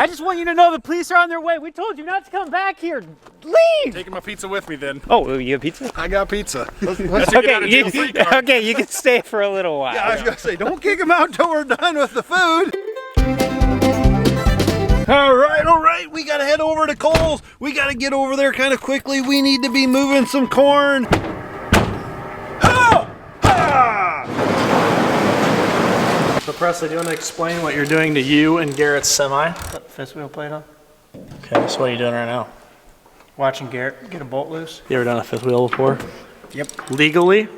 I just want you to know the police are on their way. We told you not to come back here. Leave! Taking my pizza with me then. Oh, you have pizza? I got pizza. Okay, you can stay for a little while. Yeah, I was gonna say, don't kick him out till we're done with the food. All right, we gotta head over to Cole's. We gotta get over there kind of quickly. We need to be moving some corn. So Presley, do you want to explain what you're doing to you and Garrett's semi? Put the fifth wheel plate on. Okay, so what are you doing right now? Watching Garrett get a bolt loose. You ever done a fifth wheel before? Yep. Legally?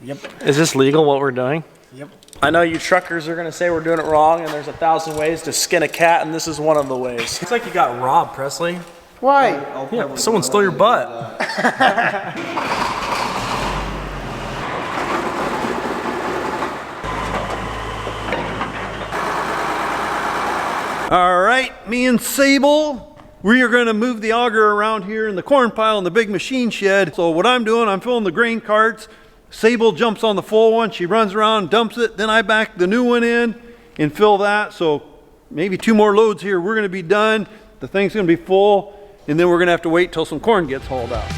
Yep. Is this legal what we're doing? Yep. I know you truckers are going to say we're doing it wrong and there's 1,000 ways to skin a cat and this is one of the ways. It's like you got robbed, Presley. Why? Yeah, someone stole your butt. All right, me and Sable, we are going to move the auger around here in the corn pile in the big machine shed. So what I'm doing, I'm filling the grain carts. Sable jumps on the full one, she runs around, dumps it, then I back the new one in and fill that. So maybe 2 more loads here, we're going to be done. The thing's going to be full, and then we're going to have to wait till some corn gets hauled out.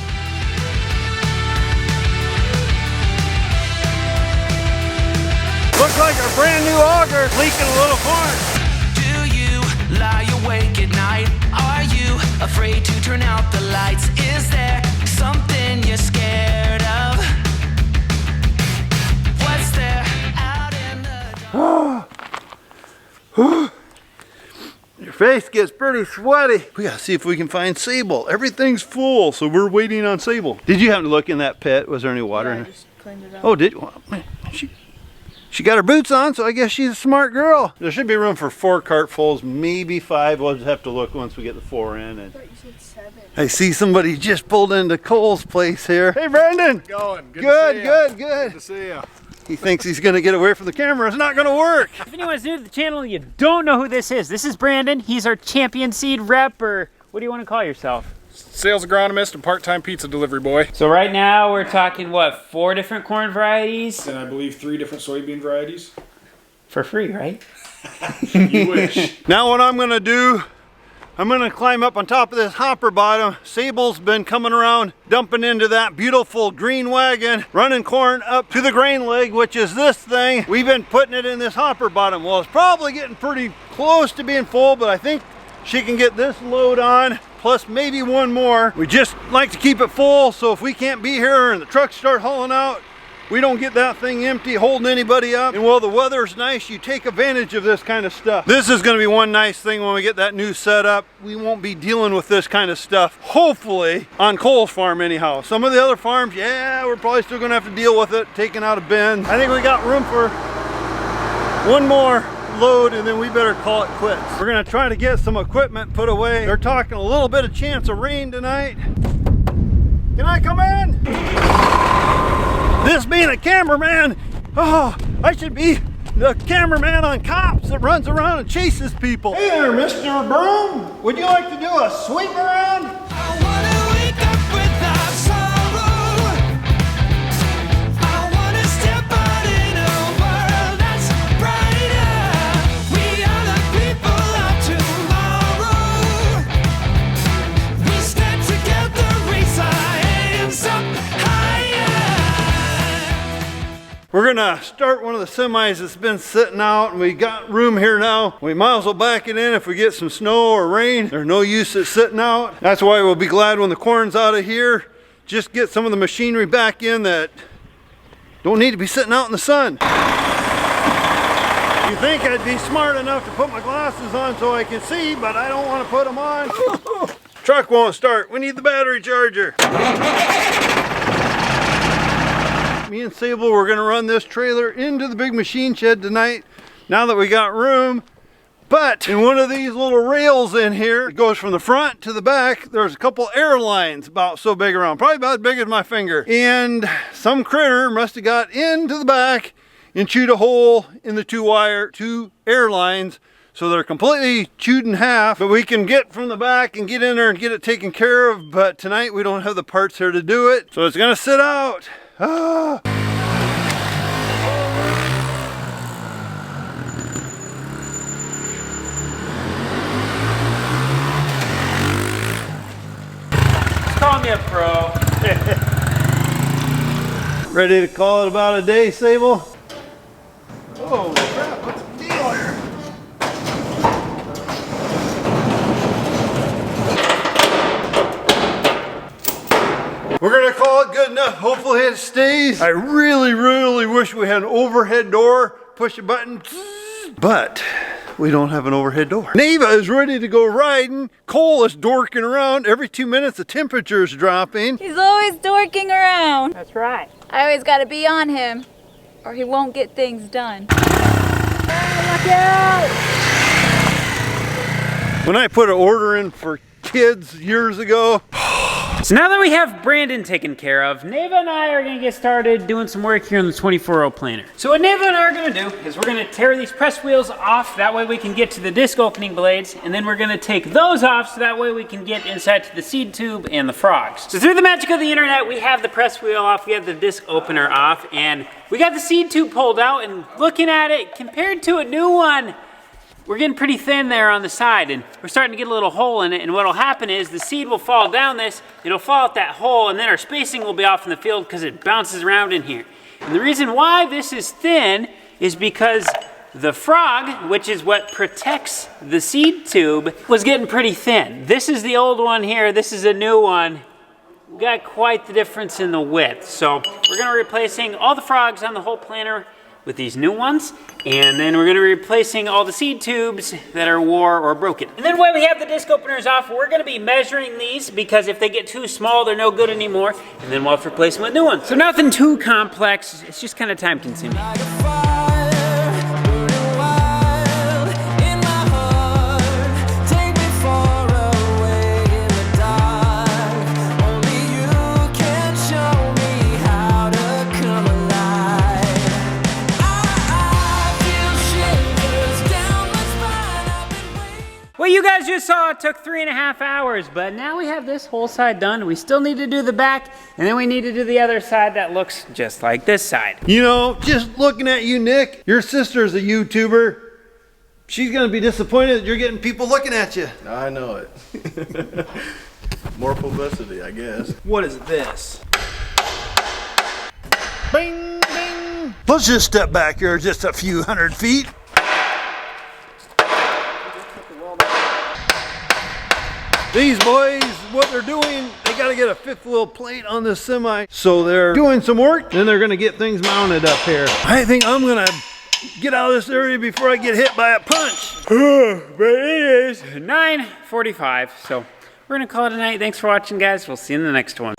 Looks like our brand new auger is leaking a little corn. Lie awake at night? Are you afraid to turn out the lights? Is there something you're scared of? What's there out in the Your face gets pretty sweaty. We gotta see if we can find Sable. Everything's full, so we're waiting on Sable. Did you happen to look in that pit? Was there any water in I it? just cleaned it up. Oh, did you? Well, man, she got her boots on, so I guess she's a smart girl. There should be room for 4 cartfuls, maybe 5. We'll just have to look once we get the 4 in. And I thought you said 7. I see somebody just pulled into Cole's place here. Hey, Brandon. Going. Good. Good to see you. He thinks he's gonna get away from the camera. It's not gonna work. If anyone's new to the channel and you don't know who this is Brandon. He's our champion seed rep, or what do you want to call yourself? Sales agronomist and part-time pizza delivery boy. So right now we're talking, what, 4 different corn varieties? And I believe 3 different soybean varieties. For free, right? You wish. Now what I'm gonna do, I'm gonna climb up on top of this hopper bottom. Sable's been coming around, dumping into that beautiful green wagon, running corn up to the grain leg, which is this thing. We've been putting it in this hopper bottom. Well, it's probably getting pretty close to being full, but I think she can get this load on, plus maybe 1 more. We just like to keep it full, so if we can't be here and the trucks start hauling out, we don't get that thing empty, holding anybody up. And while the weather's nice, you take advantage of this kind of stuff. This is gonna be one nice thing when we get that new setup. We won't be dealing with this kind of stuff, hopefully, on Cole's farm anyhow. Some of the other farms, yeah, we're probably still gonna have to deal with it, taking out a bin. I think we got room for 1 more load, and then we better call it quits. We're gonna try to get some equipment put away. They're talking a little bit of chance of rain tonight. Can I come in? This being a cameraman, oh, I should be the cameraman on Cops that runs around and chases people. Hey there, Mr. Broom. Would you like to do a sweep around? I wanna wake up without sorrow. I wanna step out in a world that's brighter. We are the people of tomorrow. We stand together, raise our hands up higher. We're gonna start one of the semis that's been sitting out, and we got room here now. We might as well back it in if we get some snow or rain. There's no use it sitting out. That's why we'll be glad when the corn's out of here. Just get some of the machinery back in that don't need to be sitting out in the sun. You think I'd be smart enough to put my glasses on so I can see, but I don't want to put them on. Truck won't start. We need the battery charger. Me and Sable, we're gonna run this trailer into the big machine shed tonight, now that we got room. But in one of these little rails in here, it goes from the front to the back, there's a couple air lines about so big around, probably about as big as my finger. And some critter must have got into the back and chewed a hole in the 2 air lines. So they're completely chewed in half, but we can get from the back and get in there and get it taken care of. But tonight we don't have the parts here to do it. So it's gonna sit out. Ah. me a pro. Ready to call it about a day, Sable? Oh crap, what's the deal here? We're gonna call it good enough. Hopefully it stays. I really, really wish we had an overhead door. Push a button, but we don't have an overhead door. Neva is ready to go riding. Cole is dorking around. Every 2 minutes the temperature is dropping. He's always dorking around. That's right. I always gotta be on him, or he won't get things done. When I put an order in for kids years ago, So now that we have Brandon taken care of, Neva and I are gonna get started doing some work here on the 24-row planer. So what Neva and I are gonna do is we're gonna tear these press wheels off, that way we can get to the disc opening blades, and then we're gonna take those off so that way we can get inside to the seed tube and the frogs. So through the magic of the internet, we have the press wheel off, we have the disc opener off, and we got the seed tube pulled out, and looking at it, compared to a new one, we're getting pretty thin there on the side, and we're starting to get a little hole in it, and what'll happen is the seed will fall down this, it'll fall out that hole, and then our spacing will be off in the field because it bounces around in here. And the reason why this is thin is because the frog, which is what protects the seed tube, was getting pretty thin. This is the old one here, this is a new one. We got quite the difference in the width. So we're gonna be replacing all the frogs on the whole planer with these new ones, and then we're gonna be replacing all the seed tubes that are wore or broken. And then when we have the disc openers off, we're gonna be measuring these because if they get too small, they're no good anymore, and then we'll have to replace them with new ones. So nothing too complex, it's just kind of time consuming. Like a fire, burning wild in my heart. Take me far away in the dark. Only you can show me how to come alive. I feel shivers down my spine. I've been waiting. What you guys just saw took 3.5 hours, but now we have this whole side done. We still need to do the back, and then we need to do the other side that looks just like this side. you know, just looking at you, Nick, your sister's a YouTuber. She's gonna be disappointed that you're getting people looking at you. I know it. More publicity, I guess. What is this? Bing, bing. Let's just step back here just a few hundred feet. These boys, what they're doing, they gotta get a fifth wheel plate on this semi. So they're doing some work, then they're gonna get things mounted up here. I think I'm gonna get out of this area before I get hit by a punch. But it is 9:45, so we're gonna call it a night. Thanks for watching, guys. We'll see you in the next one.